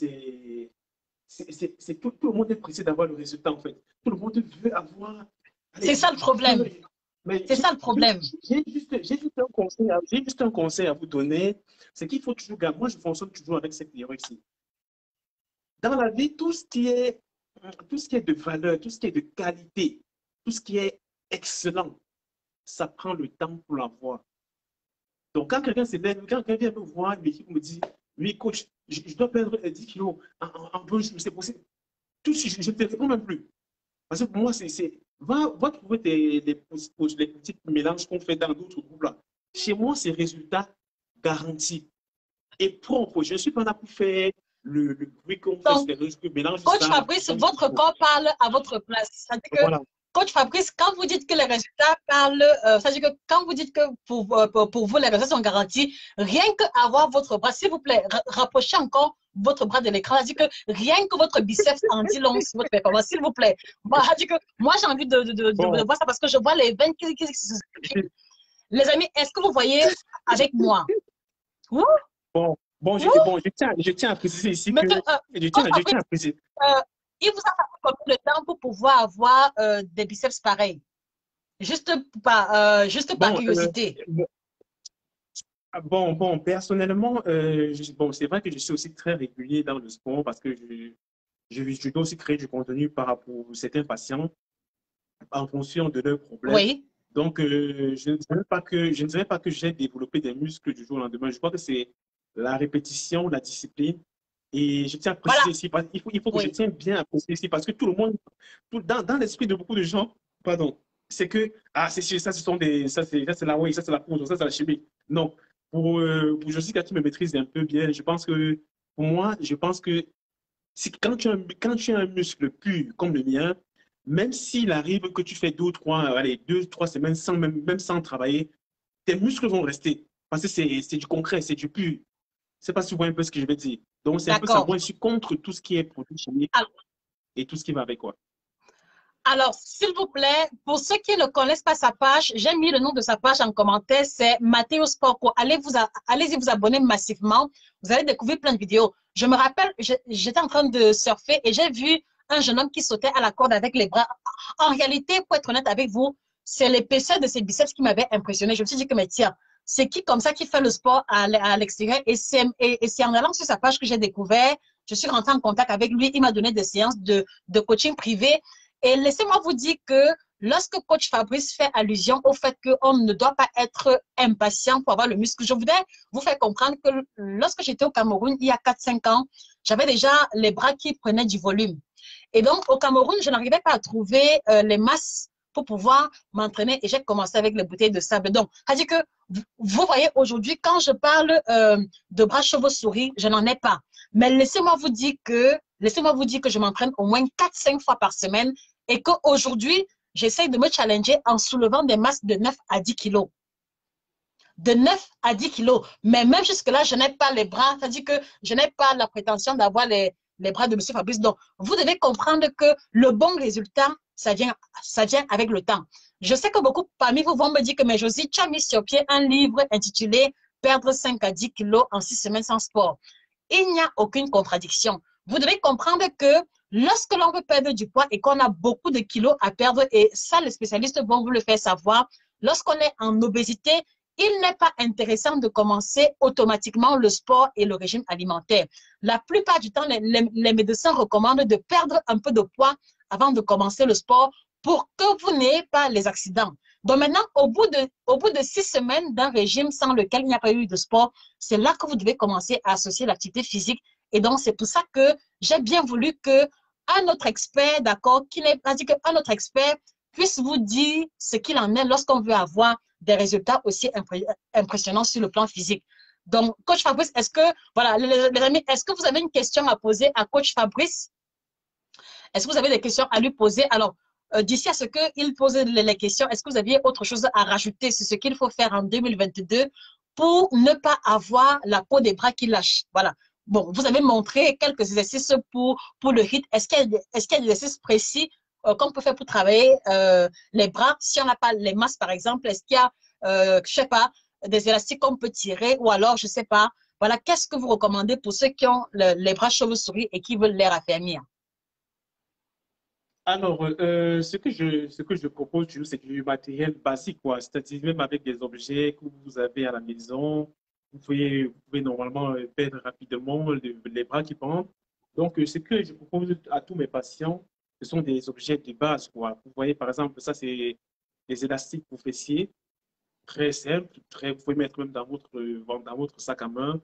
le monde est pressé d'avoir le résultat, en fait. Tout le monde veut avoir. Allez, C'est ça le problème. Mais C'est ça le problème. j'ai juste un conseil à vous donner. C'est qu'il faut toujours garder. Moi, je fonctionne toujours avec cette théorie ici. Dans la vie, tout ce qui est de valeur, tout ce qui est de qualité, tout ce qui est excellent, ça prend le temps pour l'avoir. Donc, quand quelqu'un s'élève, quand quelqu'un vient me voir, l'équipe me dit, oui, coach, je dois perdre 10 kilos en 2 jours, c'est possible. Tout de suite, je ne te réponds même plus. Parce que pour moi, va trouver les petits mélanges qu'on fait dans d'autres groupes là. Chez moi, c'est résultat garanti et propre. Je ne suis pas là pour faire le bruit qu'on fait, Donc, c'est le mélange Coach ça. Fabrice, votre corps parle à votre place. C'est-à-dire que, Voilà. Coach Fabrice, quand vous dites que les résultats parlent, c'est-à-dire que quand vous dites que pour vous, les résultats sont garantis, rien qu'avoir votre bras, s'il vous plaît, rapprochez encore votre bras de l'écran. C'est-à-dire que rien que votre biceps en dit long sur votre performance, s'il vous plaît. Moi, j'ai envie de Bon, voir ça parce que je vois les 20 qui se. Les amis, est-ce que vous voyez avec moi? Ouh, ouh. je tiens à préciser ici que Maintenant, Coach je tiens Fabrice, à préciser. euh, il vous a fallu combien de temps pour pouvoir avoir des biceps pareils? Juste par Bon, curiosité. personnellement, bon, c'est vrai que je suis aussi très régulier dans le sport parce que je dois aussi créer du contenu par rapport à certains patients en fonction de leurs problèmes. Oui. Donc, je ne dirais pas que j'ai développé des muscles du jour au lendemain. Je crois que c'est la répétition, la discipline. Et je tiens à Voilà. préciser ici, il faut que je Oui. tienne bien à préciser ici, parce que tout le monde, dans l'esprit de beaucoup de gens, pardon, c'est que, ah, ça, ça, c'est la way, ça, c'est la poudre, ça, c'est la chimie. Non. Pour Jessica qui me maîtrise un peu bien, je pense que, pour moi, je pense que quand tu as un muscle pur comme le mien, même s'il arrive que tu fais 2 ou 3 semaines même sans travailler, tes muscles vont rester. Parce que c'est du concret, c'est du pur. Je ne sais pas si vous voyez un peu ce que je veux dire. Donc, c'est un peu ça. D'accord. Moi, je suis contre tout ce qui est produit chimique Alors, et tout ce qui va avec quoi. alors, s'il vous plaît, pour ceux qui ne connaissent pas sa page, j'ai mis le nom de sa page en commentaire, c'est Matteo Sporco. Allez-y vous abonner massivement. Vous allez découvrir plein de vidéos. Je me rappelle, j'étais en train de surfer et j'ai vu un jeune homme qui sautait à la corde avec les bras. En réalité, pour être honnête avec vous, c'est l'épaisseur de ses biceps qui m'avait impressionné. Je me suis dit que, mais tiens, c'est qui comme ça qui fait le sport à l'extérieur? Et c'est en allant sur sa page que j'ai découvert. Je suis rentrée en contact avec lui. Il m'a donné des séances de coaching privé. Et laissez-moi vous dire que lorsque coach Fabrice fait allusion au fait qu'on ne doit pas être impatient pour avoir le muscle, je voudrais vous faire comprendre que lorsque j'étais au Cameroun, il y a 4-5 ans, j'avais déjà les bras qui prenaient du volume. Et donc, au Cameroun, je n'arrivais pas à trouver les masses pour pouvoir m'entraîner et j'ai commencé avec les bouteilles de sable. Donc, c'est-à-dire que vous voyez, aujourd'hui, quand je parle de bras chevaux-souris, je n'en ai pas. Mais laissez-moi vous dire que je m'entraîne au moins 4-5 fois par semaine et qu'aujourd'hui, j'essaye de me challenger en soulevant des masses de 9 à 10 kilos. De 9 à 10 kilos. Mais même jusque-là, je n'ai pas les bras, c'est-à-dire que je n'ai pas la prétention d'avoir les bras de M. Fabrice. Donc, vous devez comprendre que le bon résultat, ça vient avec le temps. Je sais que beaucoup parmi vous vont me dire que, mais Josie, tu as mis sur pied un livre intitulé Perdre 5 à 10 kilos en 6 semaines sans sport. Il n'y a aucune contradiction. Vous devez comprendre que lorsque l'on veut perdre du poids et qu'on a beaucoup de kilos à perdre, et ça, les spécialistes vont vous le faire savoir, lorsqu'on est en obésité, il n'est pas intéressant de commencer automatiquement le sport et le régime alimentaire. La plupart du temps, les médecins recommandent de perdre un peu de poids avant de commencer le sport pour que vous n'ayez pas les accidents. Donc maintenant, au bout de 6 semaines d'un régime sans lequel il n'y a pas eu de sport, c'est là que vous devez commencer à associer l'activité physique. Et donc, c'est pour ça que j'ai bien voulu que un autre expert, d'accord, qui n'est pas dit qu'un autre expert puisse vous dire ce qu'il en est lorsqu'on veut avoir des résultats aussi impressionnants sur le plan physique. Donc, coach Fabrice, est-ce que, voilà, les amis, est-ce que vous avez une question à poser à coach Fabrice? Est-ce que vous avez des questions à lui poser? Alors, d'ici à ce qu'il pose les questions, est-ce que vous aviez autre chose à rajouter sur ce qu'il faut faire en 2022 pour ne pas avoir la peau des bras qui lâche? Voilà. Bon, vous avez montré quelques exercices pour le HIIT. Est-ce qu'il y a des exercices précis qu'on peut faire pour travailler les bras si on n'a pas les masses, par exemple? Est-ce qu'il y a, je sais pas, des élastiques qu'on peut tirer ou alors, je sais pas. Voilà, qu'est-ce que vous recommandez pour ceux qui ont les bras chauves-souris et qui veulent les raffermir? Alors, ce que je propose toujours, c'est du matériel basique, quoi. C'est-à-dire même avec des objets que vous avez à la maison, vous pouvez normalement perdre rapidement les bras qui pendent. Donc, ce que je propose à tous mes patients, ce sont des objets de base, quoi. Vous voyez, par exemple, ça, c'est des élastiques pour fessiers, très simples, très, vous pouvez mettre même dans votre sac à main,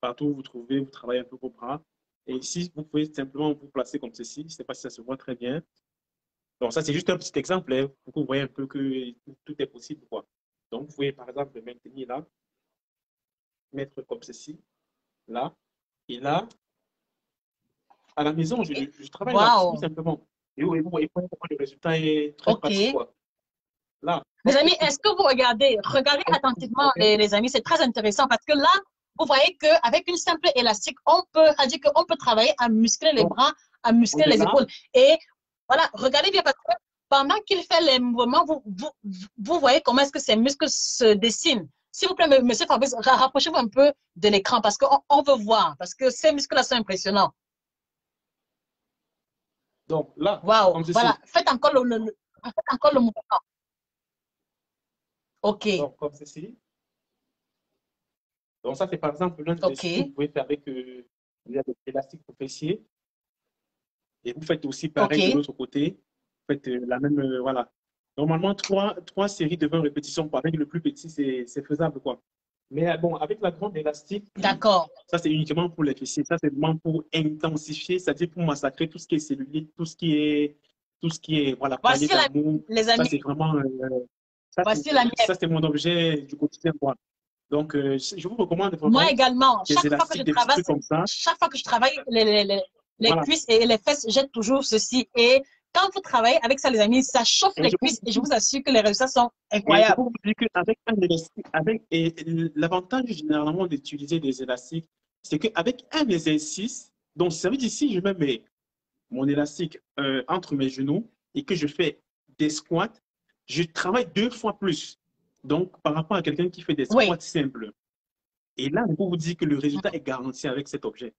partout où vous trouvez, vous travaillez un peu vos bras. Et ici, vous pouvez simplement vous placer comme ceci. Je ne sais pas si ça se voit très bien. Donc, ça, c'est juste un petit exemple hein, pour que vous voyez un peu que tout est possible, quoi. Donc, vous pouvez, par exemple, le maintenir là, mettre comme ceci, là, et là, à la maison, je travaille là, tout Waouh! simplement. Vous voyez comment le résultat est très Ok. pratique, quoi. Là, Les amis, est-ce que vous regardez attentivement, les amis, c'est très intéressant parce que là, vous voyez qu'avec une simple élastique, on peut, c'est-à-dire qu'on peut travailler à muscler les donc, bras, à on muscler est les là. épaules. Et voilà, regardez bien parce que pendant qu'il fait les mouvements, vous voyez comment est-ce que ces muscles se dessinent. S'il vous plaît, monsieur Fabrice, rapprochez-vous un peu de l'écran parce qu'on veut voir, parce que ces muscles-là sont impressionnants. Donc, là, Waouh, comme voilà, ceci. faites encore le mouvement. OK, Donc, comme ceci. Donc, ça, c'est par exemple l'un des exercices que vous OK, pouvez faire avec l'élastique pour fessier. Et vous faites aussi pareil de OK. l'autre côté. Vous faites la même, voilà. Normalement, trois séries de 20 répétitions pareil. Le plus petit, c'est faisable, quoi. Mais bon, avec la grande élastique, D'accord. ça, c'est uniquement pour les fessiers. Ça, c'est vraiment pour intensifier, c'est-à-dire pour massacrer tout ce qui est cellulite, tout ce qui est, voilà, poignée Voici la d'amour. les Ça, amis. c'est vraiment, Voici la mienne. ça, c'est mon objet du quotidien, quoi. Donc, je vous recommande Moi vraiment également, des élastiques, des petits trucs comme ça. chaque fois que je travaille les Voilà. cuisses et les fesses, j'ai toujours ceci. Et quand vous travaillez avec ça, les amis, ça chauffe Et les je vous, cuisses et je vous assure que les résultats sont Et je peux incroyables. vous dire qu'avec un élastique, et l'avantage généralement d'utiliser des élastiques, c'est qu'avec un exercice, donc ça veut dire si je me mets mon élastique entre mes genoux et que je fais des squats, je travaille 2 fois plus. Donc par rapport à quelqu'un qui fait des squats Oui. simples. Et là, je peux vous dire que le résultat est garanti avec cet objet.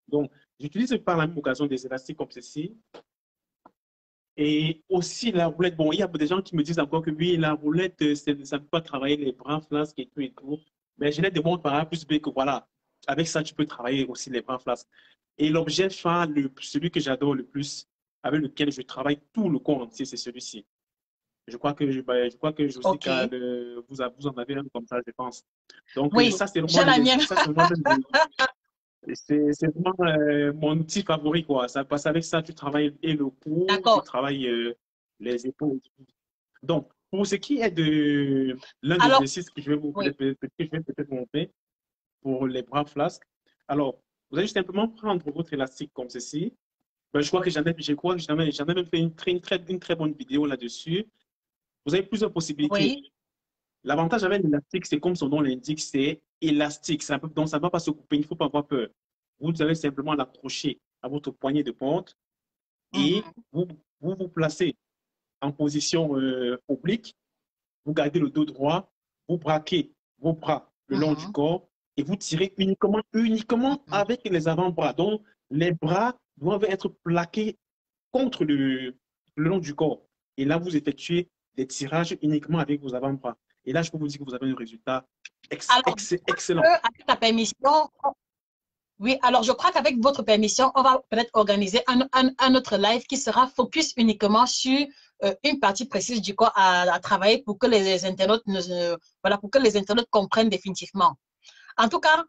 Donc j'utilise par la même occasion des élastiques comme ceci. Et aussi la roulette, bon, il y a des gens qui me disent encore que oui, la roulette, ça ne peut pas travailler les bras flasques et tout et tout. Mais je les démontre par A plus B que voilà, avec ça, tu peux travailler aussi les bras flasques. Et l'objet phare, celui que j'adore le plus, avec lequel je travaille tout le corps entier, c'est celui-ci. Je crois que Josica, OK. vous en avez un comme ça, je pense. Donc, Oui, j'ai la mienne. ça, c'est moi même c'est vraiment mon outil favori, quoi. Ça passe avec ça, tu travailles et le cou, tu D'accord. travailles les épaules. Donc, pour ce qui est de l'un des Alors, exercices que je vais oui. peut-être montrer pour les bras flasques. Alors, vous allez simplement prendre votre élastique comme ceci. Ben, je crois que j'en ai même fait une très bonne vidéo là-dessus. Vous avez plusieurs possibilités. Oui. L'avantage avec l'élastique, c'est comme son nom l'indique, c'est élastique. Donc, ça ne va pas se couper, il ne faut pas avoir peur. Vous allez simplement l'accrocher à votre poignet de porte et Mhm. vous placez en position oblique. Vous gardez le dos droit, vous braquez vos bras le long du Mhm. corps et vous tirez uniquement Mhm. avec les avant-bras. Donc, les bras doivent être plaqués contre le long du corps. Et là, vous effectuez des tirages uniquement avec vos avant-bras. Et là, je peux vous dire que vous avez un résultat Alors, excellent. avec ta permission, oui, alors je crois qu'avec votre permission, on va peut-être organiser un autre live qui sera focus uniquement sur une partie précise du corps à travailler pour que les internautes voilà, pour que les internautes comprennent définitivement. En tout cas,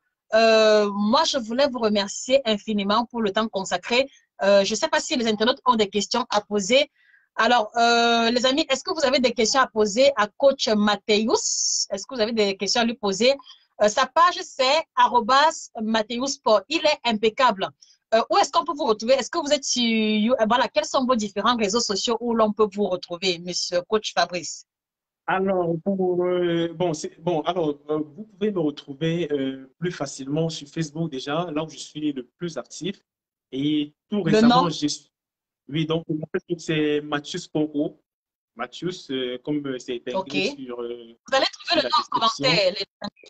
moi, je voulais vous remercier infiniment pour le temps consacré. Je ne sais pas si les internautes ont des questions à poser. Alors, les amis, est-ce que vous avez des questions à poser à coach Mathéus? Est-ce que vous avez des questions à lui poser? Sa page, c'est @mathéusport. Il est impeccable. Où est-ce qu'on peut vous retrouver? Est-ce que vous êtes sur... Voilà, quels sont vos différents réseaux sociaux où l'on peut vous retrouver, monsieur coach Fabrice? Alors, vous pouvez me retrouver plus facilement sur Facebook déjà, là où je suis le plus actif. Et tout Le récemment, nom? oui, donc mon Facebook, c'est Mathius Poko. Mathius, comme c'est OK. épinglé Vous allez trouver sur le la nom en description. commentaire.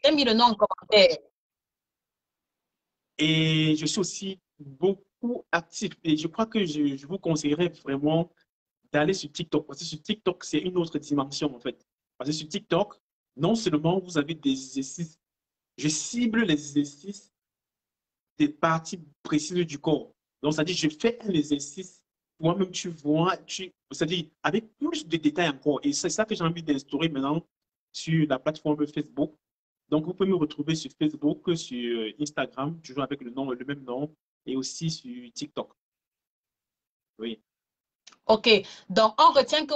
J'ai mis le nom en commentaire. Et je suis aussi beaucoup actif. Et je crois que je vous conseillerais vraiment d'aller sur TikTok. Parce que sur TikTok, c'est une autre dimension, en fait. Parce que sur TikTok, non seulement vous avez des exercices, je cible les exercices des parties précises du corps. Donc, c'est-à-dire, je fais un exercice, toi-même, tu vois, c'est-à-dire, avec plus de détails encore. Et c'est ça que j'ai envie d'instaurer maintenant sur la plateforme Facebook. Donc, vous pouvez me retrouver sur Facebook, sur Instagram, toujours avec le même nom, et aussi sur TikTok. Oui. Ok, donc on retient que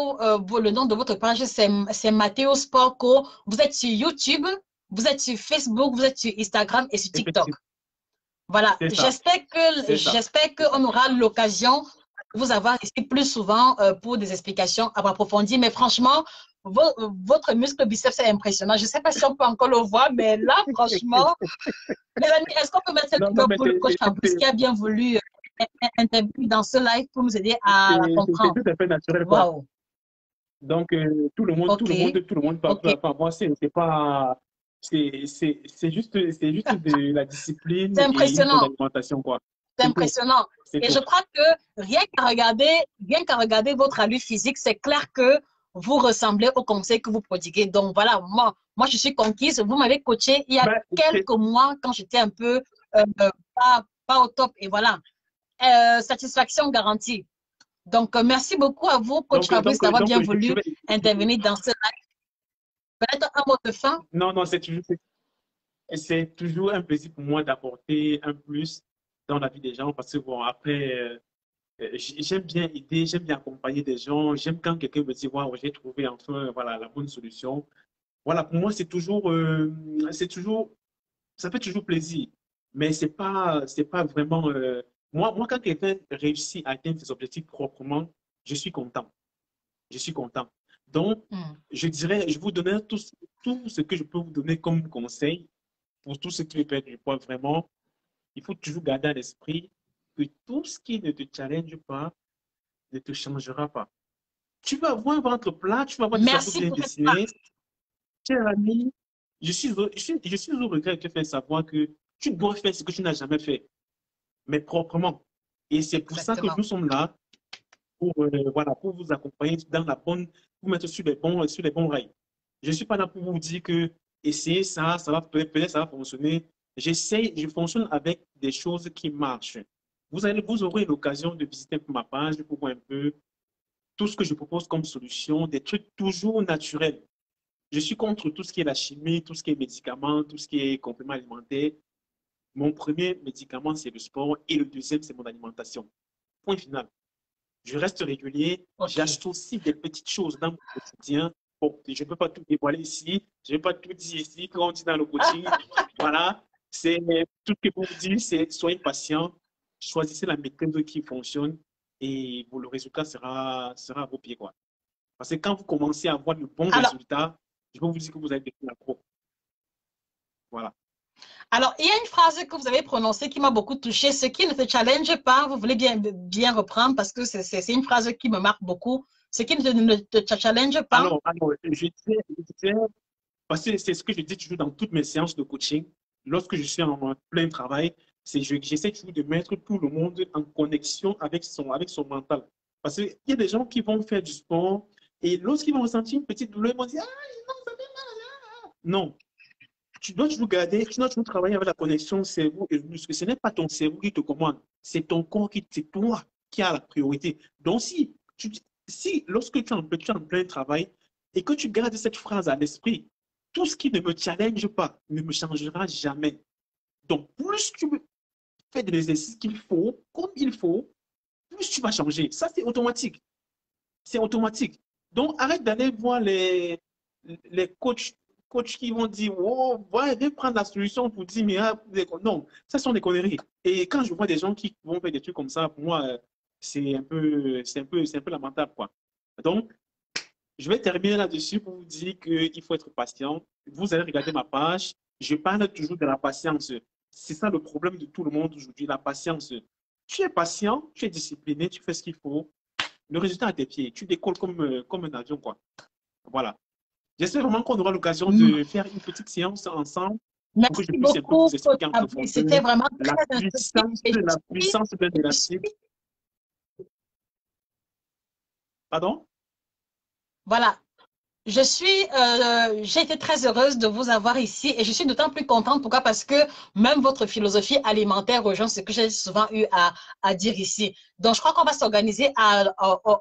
le nom de votre page, c'est Matteo Sporco. Vous êtes sur YouTube, vous êtes sur Facebook, vous êtes sur Instagram et sur TikTok. Effectivement, Voilà, c'est ça. C'est ça. j'espère qu'on aura l'occasion de vous avoir ici plus souvent pour des explications approfondies. Mais franchement, votre muscle biceps est impressionnant. Je ne sais pas si on peut encore le voir, mais là, franchement, les amis, est-ce qu'on peut mettre cette Non, non, pub mais pour le coach Fabrice qui a bien voulu intervenir dans ce live pour nous aider à la c'est comprendre? tout à fait naturel, quoi. Waouh, Donc, ok, tout le monde peut ok. faire moi, c'est pas, c'est juste de la discipline C'est et une bonne impressionnant. alimentation, quoi. C'est C'est tout, impressionnant. c'est Et tout. je crois que rien qu'à regarder votre allure physique, c'est clair que vous ressemblez au conseil que vous prodiguez. Donc voilà, moi je suis conquise. Vous m'avez coaché il y a Ben, quelques mois quand j'étais un peu pas au top. Et voilà, satisfaction garantie. Donc merci beaucoup à vous, coach Fabrice, d'avoir bien voulu intervenir dans ce live. Peut-être un mot de fin. non, non, c'est toujours un plaisir pour moi d'apporter un plus dans la vie des gens parce que, bon, après, j'aime bien aider, j'aime bien accompagner des gens, j'aime quand quelqu'un me dit, waouh, j'ai trouvé enfin, voilà, la bonne solution. Voilà, pour moi, c'est toujours, ça fait toujours plaisir. Mais c'est pas vraiment, moi, quand quelqu'un réussit à atteindre ses objectifs proprement, je suis content. Je suis content. Donc, Hmm. je dirais, je vous donne tout ce que je peux vous donner comme conseil pour tous ceux qui veulent perdre du poids vraiment. Il faut toujours garder à l'esprit que tout ce qui ne te challenge pas ne te changera pas. Tu vas avoir un ventre plat, tu vas avoir des abdos Merci bien pour cette part. dessinés. Cher ami, je suis au regret de te faire savoir que tu dois faire ce que tu n'as jamais fait, mais proprement. Et c'est pour ça que Exactement. nous sommes là pour, voilà, pour vous accompagner dans la bonne, vous mettre sur les bons rails. Je ne suis pas là pour vous dire que essayez ça, ça va peut-être ça va fonctionner. Je fonctionne avec des choses qui marchent. Vous aurez l'occasion de visiter ma page pour voir un peu tout ce que je propose comme solution, des trucs toujours naturels. Je suis contre tout ce qui est la chimie, tout ce qui est médicaments, tout ce qui est compléments alimentaires. Mon premier médicament, c'est le sport et le deuxième, c'est mon alimentation. Point final. Je reste régulier. Ok. J'achète aussi des petites choses dans mon quotidien. Bon, je ne peux pas tout dévoiler ici. Je ne vais pas tout dire ici quand on dit dans le coaching. Voilà. C'est tout ce que je vous dis, c'est soyez patient, choisissez la méthode qui fonctionne et le résultat sera à vos pieds, quoi. Parce que quand vous commencez à avoir de bons Alors, résultats, je peux vous dire que vous allez devenir accro. Voilà. Alors, il y a une phrase que vous avez prononcée qui m'a beaucoup touchée. Ce qui ne te challenge pas, vous voulez bien reprendre parce que c'est une phrase qui me marque beaucoup. Ce qui ne te challenge pas. Je disais, parce que c'est ce que je dis toujours dans toutes mes séances de coaching. Lorsque je suis en plein travail, j'essaie toujours de mettre tout le monde en connexion avec son mental. Parce qu'il y a des gens qui vont faire du sport et lorsqu'ils vont ressentir une petite douleur, ils vont dire, ah, non, ça fait mal. Non, tu dois toujours travailler avec la connexion cerveau et muscle. Ce n'est pas ton cerveau qui te commande, c'est ton corps c'est toi qui a la priorité. Donc, si lorsque tu es en plein travail et que tu gardes cette phrase à l'esprit, tout ce qui ne me challenge pas ne me changera jamais. Donc, plus tu fais de l'exercice qu'il faut, comme il faut, plus tu vas changer. Ça, c'est automatique. C'est automatique. Donc, arrête d'aller voir les coachs qui vont dire, oh, ouais, viens prendre la solution pour 10 milliards. Non, ça sont des conneries. Et quand je vois des gens qui vont faire des trucs comme ça, pour moi, c'est un peu lamentable, quoi. Donc, je vais terminer là-dessus pour vous dire qu'il faut être patient. Vous allez regarder ma page. Je parle toujours de la patience. C'est ça le problème de tout le monde aujourd'hui, la patience. Tu es patient, tu es discipliné, tu fais ce qu'il faut. Le résultat à tes pieds. Tu décolles comme un avion, quoi. Voilà. J'espère vraiment qu'on aura l'occasion de faire une petite séance ensemble pour que je Merci puisse un peu beaucoup, vous coach expliquer en Fabrice. profondeur C'était vraiment la très instructif. puissance, Et la je suis, puissance de et je l'élastique. suis Pardon? Voilà. J'ai été très heureuse de vous avoir ici et je suis d'autant plus contente. Pourquoi? Parce que même votre philosophie alimentaire rejoint ce que j'ai souvent eu à dire ici. Donc, je crois qu'on va s'organiser à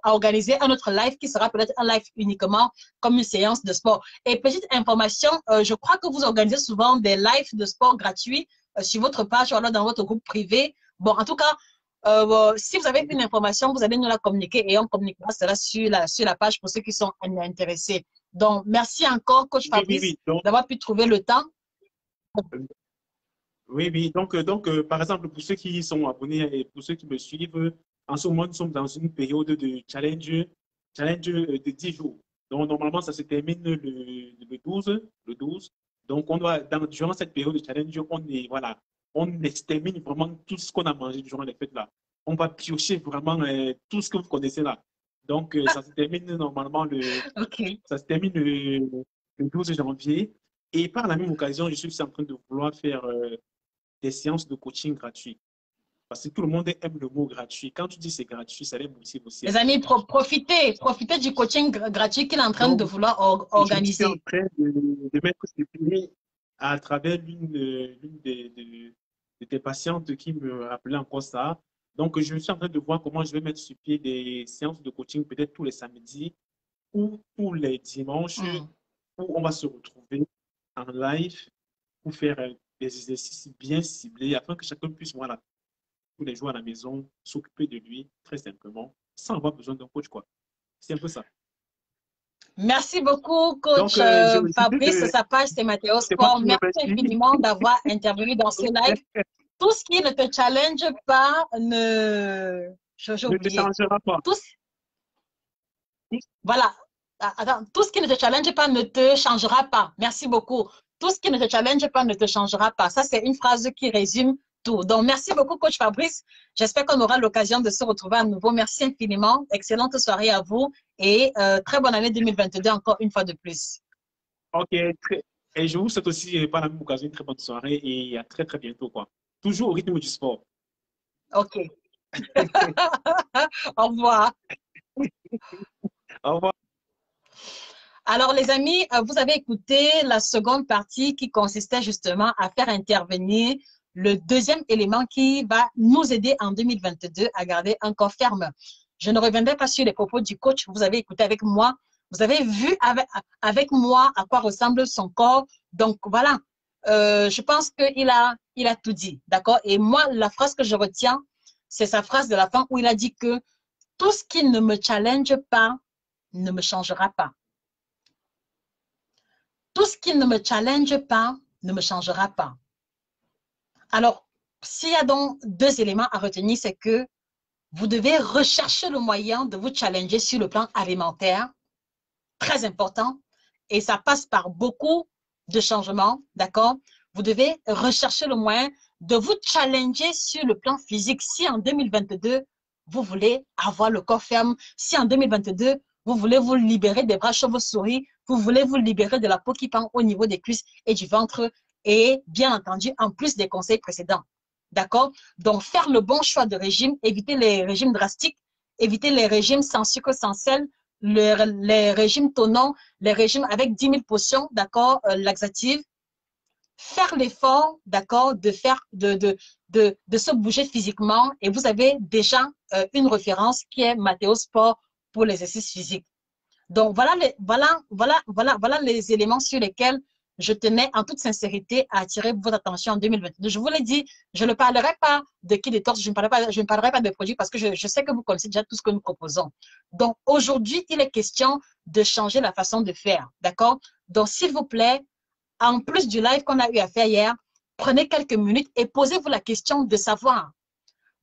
organiser un autre live qui sera peut-être un live uniquement comme une séance de sport. Et petite information, je crois que vous organisez souvent des lives de sport gratuits sur votre page ou alors dans votre groupe privé. Bon, en tout cas, si vous avez une information, vous allez nous la communiquer et on communiquera cela sur la page pour ceux qui sont intéressés. Donc, merci encore, coach Oui, oui, Fabrice, oui. Donc, d'avoir pu trouver le temps. oui, oui. Donc, par exemple, pour ceux qui sont abonnés et pour ceux qui me suivent, en ce moment, nous sommes dans une période de challenge de 10 jours. Donc, normalement, ça se termine le 12, le 12. Donc, durant cette période de challenge, voilà, on extermine vraiment tout ce qu'on a mangé durant les fêtes là. On va piocher vraiment tout ce que vous connaissez là. Donc, ça se termine normalement OK. ça se termine le 12 janvier. Et par la même occasion, je suis aussi en train de vouloir faire des séances de coaching gratuites. Parce que tout le monde aime le mot gratuit. Quand tu dis c'est gratuit, ça les motive aussi. Les amis, profitez du coaching gratuit qu'il est en train de Donc, vouloir je suis en organiser. train de mettre ce pied à travers l'une de tes patientes qui me rappelait encore ça. Donc, je suis en train de voir comment je vais mettre sur pied des séances de coaching, peut-être tous les samedis ou tous les dimanches, Hmm. où on va se retrouver en live pour faire des exercices bien ciblés afin que chacun puisse, voilà, tous les jours à la maison, s'occuper de lui très simplement, sans avoir besoin d'un coach, quoi. C'est un peu ça. Merci beaucoup, Donc, coach je disais Fabrice. que Sa page, c'est Mathéo c'est moi Sport. qui vous Merci remercie. infiniment d'avoir intervenu dans ce live. Tout ce qui ne te challenge pas, j'ai Ne te oublié. changera pas. Tout, voilà. Attends, tout ce qui ne te challenge pas ne te changera pas. Merci beaucoup. Tout ce qui ne te challenge pas ne te changera pas. Ça, c'est une phrase qui résume tout. Donc, merci beaucoup, coach Fabrice. J'espère qu'on aura l'occasion de se retrouver à nouveau. Merci infiniment. Excellente soirée à vous et très bonne année 2022 encore une fois de plus. OK. Et je vous souhaite aussi, par la même occasion, une très bonne soirée et à très, très bientôt, quoi. Toujours au rythme du sport. OK. Au revoir. Au revoir. Alors, les amis, vous avez écouté la seconde partie qui consistait justement à faire intervenir le deuxième élément qui va nous aider en 2022 à garder un corps ferme. Je ne reviendrai pas sur les propos du coach. Vous avez écouté avec moi. Vous avez vu avec moi à quoi ressemble son corps. Donc, voilà. Je pense il a tout dit. D'accord? Et moi, la phrase que je retiens, c'est sa phrase de la fin où il a dit que tout ce qui ne me challenge pas ne me changera pas. Tout ce qui ne me challenge pas ne me changera pas. Alors, s'il y a donc deux éléments à retenir, c'est que vous devez rechercher le moyen de vous challenger sur le plan alimentaire, très important, et ça passe par beaucoup de changements, d'accord? Vous devez rechercher le moyen de vous challenger sur le plan physique. Si en 2022, vous voulez avoir le corps ferme, si en 2022, vous voulez vous libérer des bras chauves-souris, vous voulez vous libérer de la peau qui pend au niveau des cuisses et du ventre, et bien entendu, en plus des conseils précédents. D'accord? Donc, faire le bon choix de régime, éviter les régimes drastiques, éviter les régimes sans sucre, sans sel, les régimes tonants, les régimes avec 10 000 potions, d'accord, laxatives, faire l'effort, d'accord, de se bouger physiquement. Et vous avez déjà une référence qui est Mathéo Sport pour l'exercice physique. Donc, voilà les éléments sur lesquels je tenais en toute sincérité à attirer votre attention en 2022. Je vous l'ai dit, je ne parlerai pas de Kid Detox, je ne parlerai pas de produits parce que je sais que vous connaissez déjà tout ce que nous proposons. Donc, aujourd'hui, il est question de changer la façon de faire, d'accord? Donc, s'il vous plaît, en plus du live qu'on a eu à faire hier, prenez quelques minutes et posez-vous la question de savoir,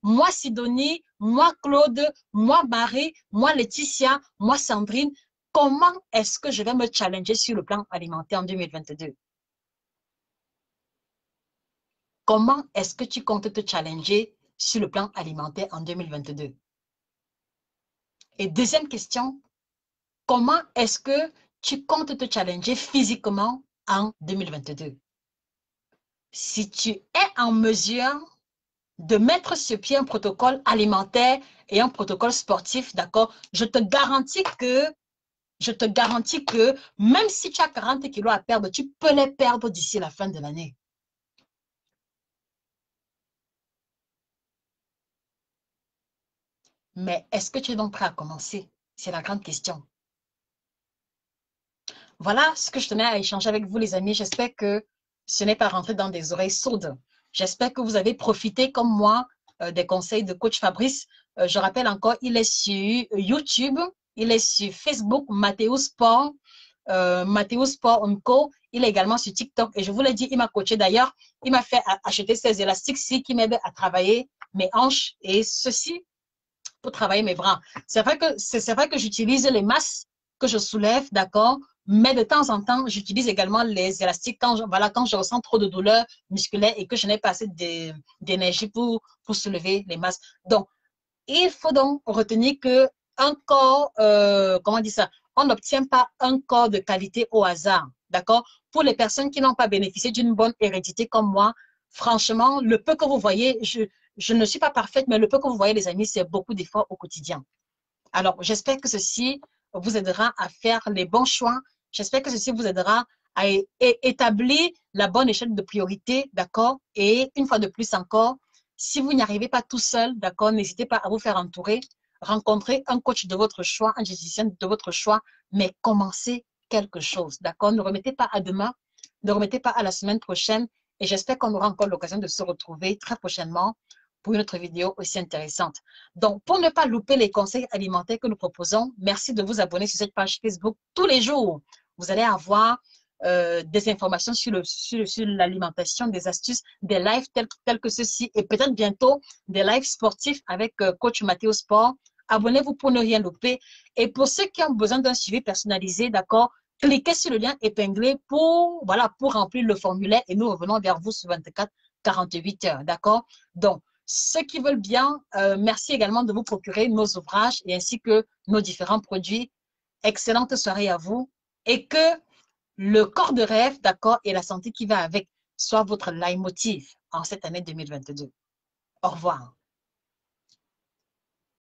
moi Sidonie, moi Claude, moi Marie, moi Laetitia, moi Sandrine, comment est-ce que je vais me challenger sur le plan alimentaire en 2022? Comment est-ce que tu comptes te challenger sur le plan alimentaire en 2022? Et deuxième question, comment est-ce que tu comptes te challenger physiquement en 2022? Si tu es en mesure de mettre sur pied un protocole alimentaire et un protocole sportif, d'accord? Je te garantis que même si tu as 40 kilos à perdre, tu peux les perdre d'ici la fin de l'année. Mais est-ce que tu es donc prêt à commencer? C'est la grande question. Voilà ce que je tenais à échanger avec vous, les amis. J'espère que ce n'est pas rentré dans des oreilles sourdes. J'espère que vous avez profité, comme moi, des conseils de coach Fabrice. Je rappelle encore, il est sur YouTube, il est sur Facebook, Mathéo Sport, Mathéo Sport Co. Il est également sur TikTok. Et je vous l'ai dit, il m'a coaché d'ailleurs. Il m'a fait acheter ces élastiques-ci qui m'aident à travailler mes hanches et ceci pour travailler mes bras. C'est vrai que j'utilise les masses que je soulève, d'accord? Mais de temps en temps, j'utilise également les élastiques quand je ressens trop de douleur musculaire et que je n'ai pas assez d'énergie pour soulever les masses. Donc, il faut donc retenir que un corps, comment on dit ça? On n'obtient pas un corps de qualité au hasard, d'accord? Pour les personnes qui n'ont pas bénéficié d'une bonne hérédité comme moi, franchement, le peu que vous voyez, je ne suis pas parfaite, mais le peu que vous voyez, les amis, c'est beaucoup d'efforts au quotidien. Alors, j'espère que ceci vous aidera à faire les bons choix. J'espère que ceci vous aidera à établir la bonne échelle de priorité, d'accord? Et une fois de plus encore, si vous n'y arrivez pas tout seul, d'accord, n'hésitez pas à vous faire entourer. Rencontrez un coach de votre choix, un diététicien de votre choix, mais commencez quelque chose, d'accord? Ne remettez pas à demain, ne remettez pas à la semaine prochaine. Et j'espère qu'on aura encore l'occasion de se retrouver très prochainement pour une autre vidéo aussi intéressante. Donc, pour ne pas louper les conseils alimentaires que nous proposons, merci de vous abonner sur cette page Facebook tous les jours. Vous allez avoir des informations sur l'alimentation, des astuces, des lives tels que ceux-ci et peut-être bientôt des lives sportifs avec coach Mathéo Sport. Abonnez-vous pour ne rien louper. Et pour ceux qui ont besoin d'un suivi personnalisé, d'accord, cliquez sur le lien épinglé pour, voilà, pour remplir le formulaire et nous revenons vers vous sur 24-48 heures, d'accord? Donc, ceux qui veulent bien, merci également de vous procurer nos ouvrages et ainsi que nos différents produits. Excellente soirée à vous et que le corps de rêve, d'accord, et la santé qui va avec soit votre leitmotiv en cette année 2022. Au revoir.